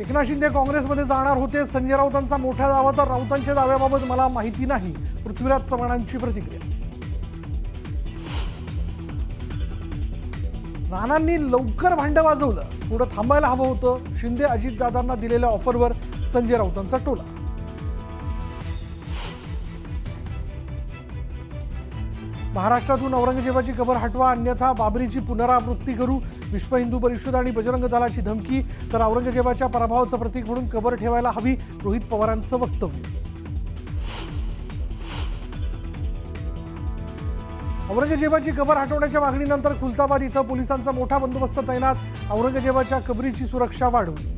एकनाथ शिंदे काँग्रेसमध्ये जाणार होते. संजय राऊतांचा मोठा दावा तर राऊतांच्या दाव्याबाबत मला माहिती नाही. पृथ्वीराज चव्हाणांची प्रतिक्रिया. राणांनी लवकर भांड वाजवलं, थोडं थांबायला हवं होतं. शिंदे अजितदादांना दिलेल्या ऑफरवर संजय राऊतांचा टोला. महाराष्ट्रातून औरंगजेबाची कबर हटवा, अन्यथा बाबरीची पुनरावृत्ती करू. विश्व हिंदू परिषद आणि बजरंग दलाची धमकी. तर औरंगजेबाच्या पराभवाचं प्रतीक म्हणून कबर ठेवायला हवी, रोहित पवारांचं वक्तव्य. औरंगजेबाची कबर हटवण्याच्या मागणीनंतर खुलताबाद इथं पोलिसांचा मोठा बंदोबस्त तैनात. औरंगजेबाच्या कबरीची सुरक्षा वाढवली.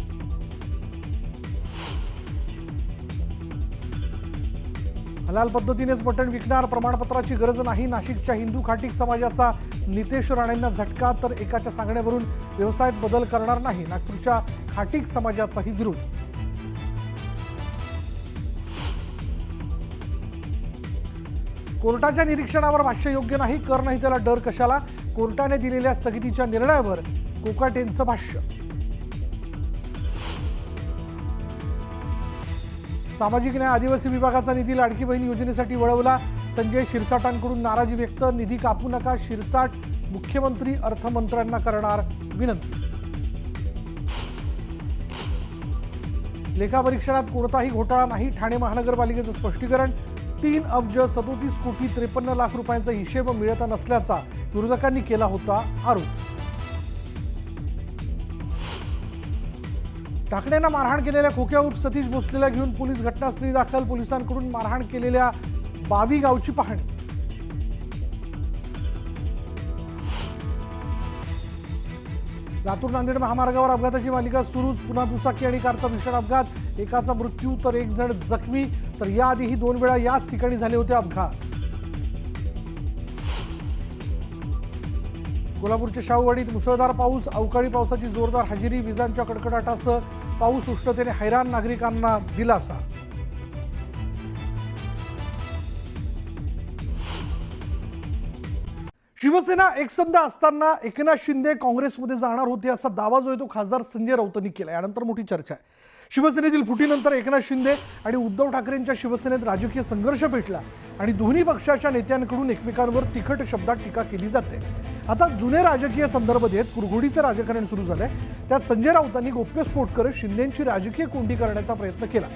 हलाल पद्धतीनेच मटण विकणार, प्रमाणपत्राची गरज नाही. नाशिकच्या हिंदू खाटीक समाजाचा नितेश राणेंना झटका. तर एकाच्या सांगण्यावरून व्यवसायात बदल करणार नाही. नागपूरच्या खाटीक समाजाचाही विरोध. कोर्टाच्या निरीक्षणावर भाष्य योग्य नाही, कर नाही त्याला डर कशाला. कोर्टाने दिलेल्या स्थगितीच्या निर्णयावर कोकाटेंचं भाष्य. सामाजिक न्याय आदिवासी विभागाचा निधी लाडकी बहीण योजनेसाठी वळवला. संजय शिरसाटांकडून नाराजी व्यक्त. निधी कापू नका, शिरसाट मुख्यमंत्री अर्थमंत्र्यांना करणार विनंती. लेखापरीक्षणात कोणताही घोटाळा नाही, ठाणे महानगरपालिकेचं स्पष्टीकरण. 3 अब्ज 37 कोटी 53 लाख रुपयांचा हिशेब मिळत नसल्याचा विरोधकांनी केला होता आरोप. ठाकरेंना मारहाण केलेल्या खोक्या उर्फ सतीश भोसलेला घेऊन पोलीस घटनास्थळी दाखल. पोलिसांकडून मारहाण केलेल्या 22 गावची पाहणी. लातूर नांदेड महामार्गावर अपघाताची मालिका सुरूच. पुन्हा दुचाकी आणि कारचा भीषण अपघात. एकाचा मृत्यू तर 1 जण जखमी. तर याआधीही 2 वेळा याच ठिकाणी झाले होते अपघात. कोल्हापूरच्या शाहूवाडीत मुसळधार पाऊस. अवकाळी पावसाची जोरदार हजेरी. विजांच्या कडकडाटासह पाऊस. उष्णतेने हैराण, नागरिकांना दिलासा. शिवसेना एकसंध असताना एकनाथ शिंदे काँग्रेसमध्ये जाणार होते असा दावा जो आहे तो खासदार संजय राऊतांनी केला. यानंतर मोठी चर्चा आहे. शिवसेनेतील फुटीनंतर एकनाथ शिंदे आणि उद्धव ठाकरेंच्या शिवसेनेत राजकीय संघर्ष पेटला आणि दोन्ही पक्षाच्या नेत्यांकडून एकमेकांवर तिखट शब्दात टीका केली जाते. आता जुने राजकीय संदर्भ देत कुरघोडीचं राजकारण सुरू झालंय. त्यात संजय राऊतांनी गोप्यस्फोट करत शिंदेंची राजकीय कोंडी करण्याचा प्रयत्न केला.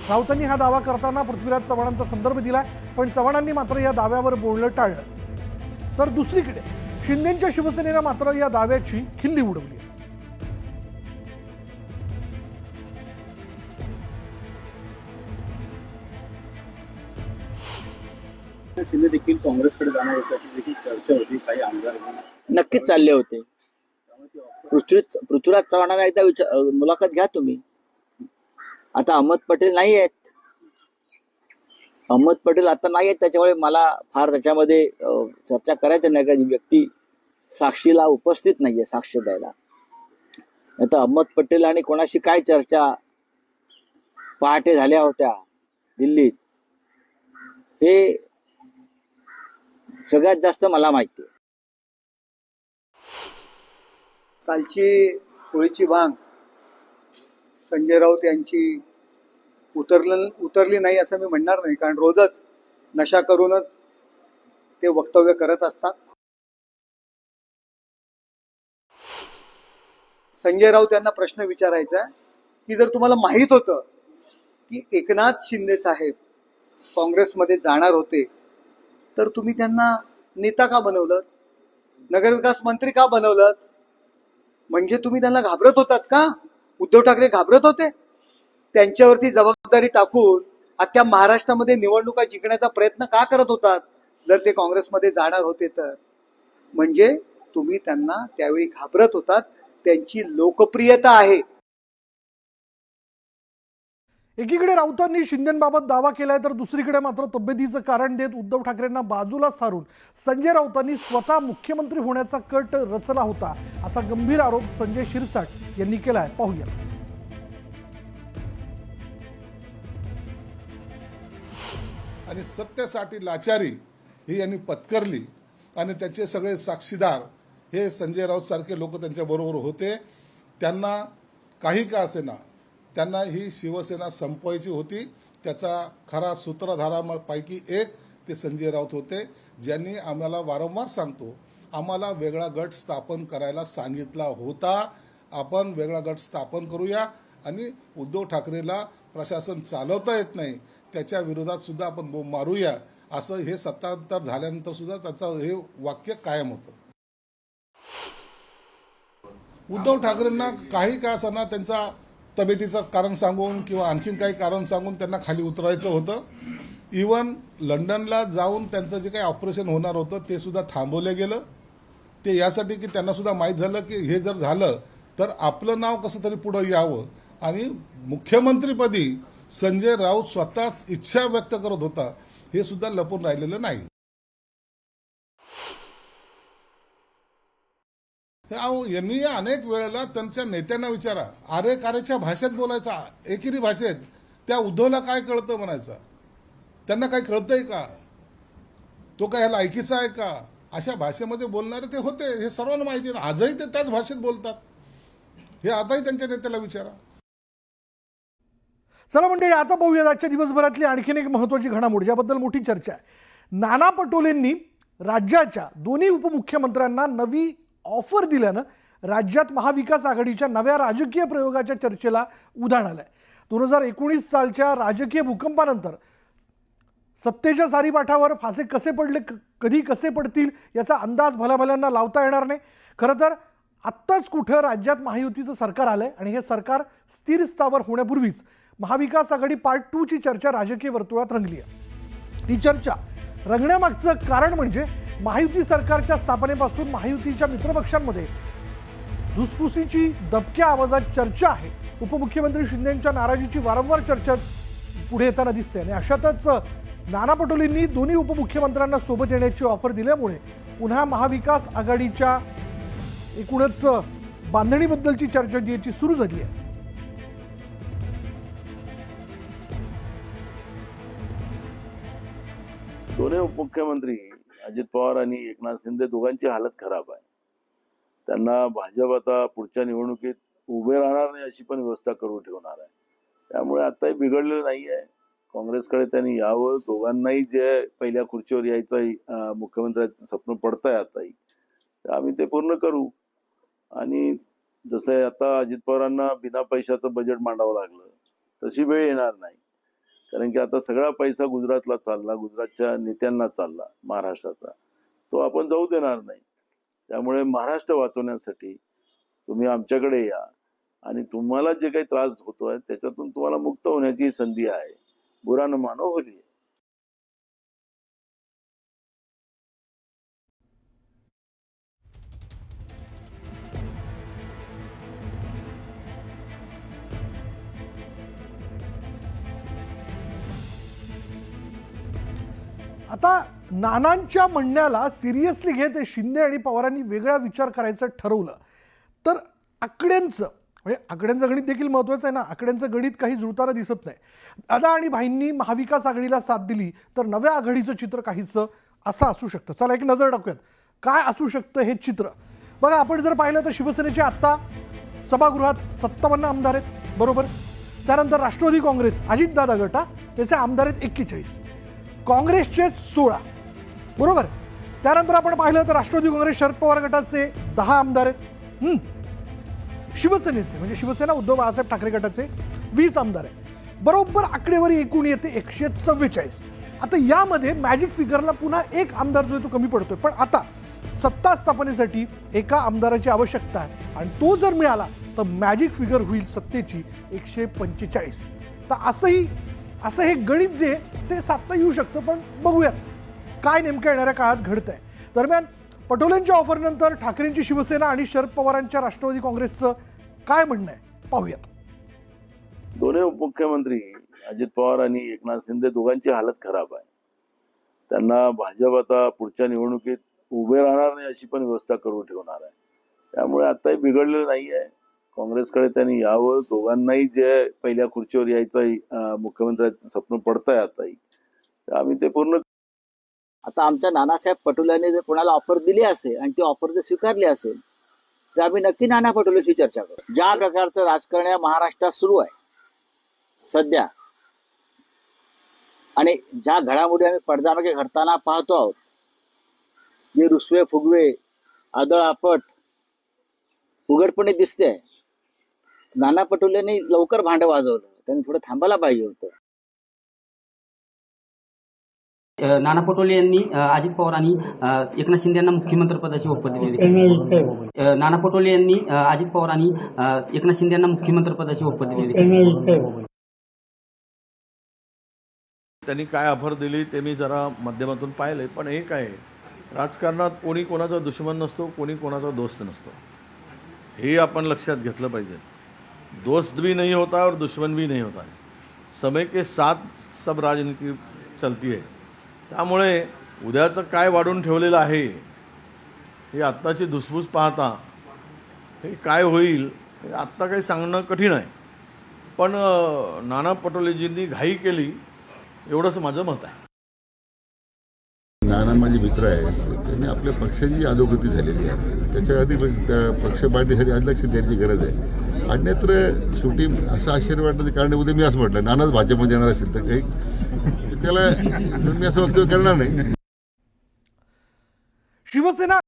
राऊतांनी हा दावा करताना पृथ्वीराज चव्हाणांचा संदर्भ दिला, पण चव्हाणांनी मात्र या दाव्यावर बोलणं टाळलं. तर दुसरीकडे शिंदेंच्या शिवसेनेनं मात्र या दाव्याची खिल्ली उडवली. शिंदे देखील काँग्रेसकडे जाणार होत्याची देखील चर्चा होती. काही आमदार नक्कीच चालले होते. पृथ्वीराज चव्हाणांना एकदा मुलाखत घ्या तुम्ही. आता अहमद पटेल नाही आहेत. अहमद पटेल आता नाही आहेत, त्याच्यामुळे मला फार त्याच्यामध्ये चर्चा करायचं नाही. का व्यक्ती साक्षीला उपस्थित नाहीये साक्ष द्यायला. आता अहमद पटेल आणि कोणाशी काय चर्चा पहाटे झाल्या होत्या दिल्लीत, हे सगळ्यात जास्त मला माहिती आहे. कालची होळीची भांग संजय राऊत यांची उतरली नाही असं मी म्हणणार नाही, कारण रोजच नशा करूनच ते वक्तव्य करत असतात. संजय राऊत यांना प्रश्न विचारायचा आहे की जर तुम्हाला माहित होतं की एकनाथ शिंदे साहेब काँग्रेसमध्ये जाणार होते, तर तुम्ही त्यांना नेता का बनवलं, नगरविकास मंत्री का बनवलं? म्हणजे तुम्ही त्यांना घाबरत होतात का? उद्धव ठाकरे घाबरत होते? त्यांच्यावरती जबाबदारी टाकून अख्ख्या महाराष्ट्रामध्ये निवडणुका जिंकण्याचा प्रयत्न का करत होतात जर ते काँग्रेसमध्ये जाणार होते तर? म्हणजे तुम्ही त्यांना त्यावेळी घाबरत होतात. त्यांची लोकप्रियता आहे. एकीकडे राऊतांनी शिंदेंबाबत दावा केलाय, तर दुसरीकडे मात्र तब्येतीचं कारण देत उद्धव ठाकरेंना बाजूला सारून संजय राऊतांनी स्वतः मुख्यमंत्री होण्याचा कट रचला होता, असा गंभीर आरोप संजय शिरसाट यांनी केलाय. पाहूया. आणि सत्तेसाठी लाचारी ही यांनी पत्करली आणि त्याचे सगळे साक्षीदार हे संजय राऊत सारखे लोक त्यांच्या बरोबर होते. त्यांना काही का असेना त्यांना ही शिवसेना संपवायची होती. त्याचा खरा सूत्रधारापैकी एक ते संजय राऊत होते, ज्यांनी आम्हाला वारंवार सांगतो आम्हाला वेगळा गट स्थापन करायला सांगितला होता. आपण वेगळा गट स्थापन करूया आणि उद्धव ठाकरेला प्रशासन चालवता येत नाही त्याच्या विरोधात सुद्धा आपण बोंब मारूया, असं हे सत्तांतर झाल्यानंतर सुद्धा त्याचं हे वाक्य कायम होतं. उद्धव ठाकरेंना काही का असताना त्यांचा तब्येतीचं कारण सांगून किंवा आणखीन काही कारण सांगून त्यांना खाली उतरायचं होतं. इवन लंडनला जाऊन त्यांचं जे काही ऑपरेशन होणार होतं ते सुद्धा थांबवलं गेलं. ते यासाठी की त्यांना सुद्धा माहीत झालं की हे जर झालं तर आपलं नाव कसं तरी पुढं यावं आणि मुख्यमंत्रीपदी संजय राऊत स्वतःच इच्छा व्यक्त करत होता, हे सुद्धा लपून राहिलेलं नाही. यांनी अनेक वेळेला त्यांच्या नेत्यांना विचारा, आरे कारेच्या भाषेत बोलायचा, एकेरी भाषेत. त्या उद्धवला काय कळतं म्हणायचं, त्यांना काय कळतंय का, तो काय ह्याला ऐकीचा आहे का, अशा भाषेमध्ये बोलणारे ते होते. हे सर्वांना माहिती आहे. आजही ते त्याच भाषेत बोलतात. हे आताही त्यांच्या नेत्याला विचारा. चला मंडळी, आता पाहूया आजच्या दिवसभरातली आणखीन एक महत्त्वाची घडामोड ज्याबद्दल मोठी चर्चा आहे. नाना पटोलेंनी राज्याच्या दोन्ही उपमुख्यमंत्र्यांना नवी ऑफर दिल्यानं राज्यात महाविकास आघाडीच्या नव्या राजकीय प्रयोगाच्या चर्चेला उधाण आलंय. 2019 सालच्या राजकीय भूकंपानंतर सत्तेच्या सारीपाठावर फासे कसे पडले, कधी कसे पडतील याचा अंदाज भल्याभल्यांना लावता येणार नाही. खरं तर आत्ताच कुठं राज्यात महायुतीचं सरकार आलंय आणि हे सरकार स्थिर स्थावर होण्यापूर्वीच महाविकास आघाडी पार्ट 2 ची चर्चा राजकीय वर्तुळात रंगली आहे. ही चर्चा रंगण्यामागचं कारण म्हणजे महायुती सरकारच्या स्थापनेपासून महायुतीच्या मित्रपक्षांमध्ये धुसफुसीची दबक्या आवाजात चर्चा आहे. उपमुख्यमंत्री शिंदेंच्या नाराजीची वारंवार चर्चा पुढे येताना दिसते आणि अशातच नाना पटोलेंनी दोन्ही उपमुख्यमंत्र्यांना सोबत येण्याची ऑफर दिल्यामुळे पुन्हा महाविकास आघाडीच्या एकूणच बांधणीबद्दलची चर्चा जी याची सुरू झाली आहे. दोन्ही उपमुख्यमंत्री अजित पवार आणि एकनाथ शिंदे दोघांची हालत खराब आहे. त्यांना भाजप आता पुढच्या निवडणुकीत उभे राहणार नाही अशी पण व्यवस्था करून ठेवणार आहे. त्यामुळे आताही बिघडलेलं नाही आहे. काँग्रेसकडे त्यांनी यावं. दोघांनाही जे पहिल्या खुर्चीवर यायचं मुख्यमंत्र्यांचं स्वप्न पडत आहे आताही, तर आम्ही ते पूर्ण करू. आणि जसं आता अजित पवारांना बिना पैशाचं बजेट मांडावं लागलं तशी वेळ येणार नाही. कारण की आता सगळा पैसा गुजरातला चालला, गुजरातच्या नेत्यांना चालला, महाराष्ट्राचा तो आपण जाऊ देणार नाही. त्यामुळे महाराष्ट्र वाचवण्यासाठी तुम्ही आमच्याकडे या आणि तुम्हाला जे काही त्रास होतोय त्याच्यातून तुम्हाला मुक्त होण्याची संधी आहे. बुरा न मानो होली. आता नानांच्या म्हणण्याला सिरियसली घेत शिंदे आणि पवारांनी वेगळा विचार करायचं ठरवलं तर आकड्यांचं म्हणजे आकड्यांचं गणित देखील महत्त्वाचं आहे ना. आकड्यांचं गणित काही जुळताना दिसत नाही. दादा आणि भाईंनी महाविकास आघाडीला साथ दिली तर नव्या आघाडीचं चित्र काहीसं असं असू शकतं. चला एक नजर टाकूयात काय असू शकतं हे चित्र. बघा, आपण जर पाहिलं तर शिवसेनेचे आत्ता सभागृहात 57 आमदार आहेत, बरोबर. त्यानंतर राष्ट्रवादी काँग्रेस अजितदादा गटा त्याचे आमदार आहेत 41, काँग्रेसचे 16, बरोबर. त्यानंतर आपण पाहिलं तर राष्ट्रवादी काँग्रेस शरद पवार गटाचे 10 आमदार आहेत. शिवसेनेचे म्हणजे शिवसेना उद्धव बाळासाहेब ठाकरे गटाचे 20 आमदार आहेत. बरोबर आकडेवारी एकूण येते 144. आता यामध्ये मॅजिक फिगरला पुन्हा एक आमदार जो आहे तो कमी पडतोय. पण आता सत्ता स्थापनेसाठी एका आमदाराची आवश्यकता आहे आणि तो जर मिळाला तर मॅजिक फिगर होईल सत्तेची 145. तर असं हे गणित जे ते साधता येऊ शकतं. पण बघूयात काय नेमकं येणाऱ्या काळात घडतंय. दरम्यान पटोलेंच्या ऑफरनंतर ठाकरेंची शिवसेना आणि शरद पवारांच्या राष्ट्रवादी काँग्रेसचं काय म्हणणं आहे पाहूयात. दोन्ही उपमुख्यमंत्री अजित पवार आणि एकनाथ शिंदे दोघांची हालत खराब आहे. त्यांना भाजप आता पुढच्या निवडणुकीत उभे राहणार नाही अशी पण व्यवस्था करून ठेवणार आहे. त्यामुळे आताही बिघडलेलं नाही आहे. काँग्रेसकडे त्यांनी यावं. दोघांनाही जे पहिल्या खुर्चीवर यायचं मुख्यमंत्र्यांचं स्वप्न पडत आहे आताही, तर आम्ही ते पूर्ण. आता आमच्या नानासाहेब पटोलेंनी जर कोणाला ऑफर दिली असेल आणि ती ऑफर जर स्वीकारली असेल तर आम्ही नक्की नाना पटोलेशी चर्चा करू. ज्या प्रकारचं राजकारण या महाराष्ट्रात सुरू आहे सध्या. आणि ज्या घडामोडी आम्ही पडद्यामागे घडताना पाहतो आहोत, जे रुसवे फुगवे आदळआपट उघडपणे दिसते. नाना पटोलेंनी लवकर भांडं वाजवलं, त्यांनी थोडं थांबायला पाहिजे होतं. नाना पटोले यांनी अजित पवार आणि एकनाथ शिंदे यांना मुख्यमंत्रीपदाची शपथ दिली. नाना पटोले यांनी अजित पवार आणि एकनाथ शिंदे यांना मुख्यमंत्रीपदाची शपथ दिली. त्यांनी काय ऑफर दिली ते मी जरा माध्यमातून पाहिले. पण एक आहे, राजकारणात कोणी कोणाचा दुश्मन नसतो, कोणी कोणाचा दोस्त नसतो. हे आपण लक्षात घेतलं पाहिजे. दोस्त भी नहीं होता और दुश्मन भी नहीं होता. समय के साथ सब राजनीति चलती है. त्यामुळे उद्याचं काय वाढून ठेवलेलं आहे हे आत्ताची धुसफूस पाहता हे काय होईल हे आत्ता काही सांगणं कठीण आहे. पण नाना पटोलेजींनी घाई केली एवढंच माझं मत आहे. नाना माझे मित्र आहेत, त्यांनी आपल्या पक्षाची अधोगती झालेली आहे. त्याच्या आधी पक्ष मांडणीसाठी आज लक्ष द्यायची गरज आहे. अन्यत्र शेवटी असं आश्चर्य वाटण्याचं कारण उद्या मी असं म्हटलं नानाच भाजपमध्ये येणार असेल तर काही त्याला मी असं वक्तव्य करणार नाही. शिवसेना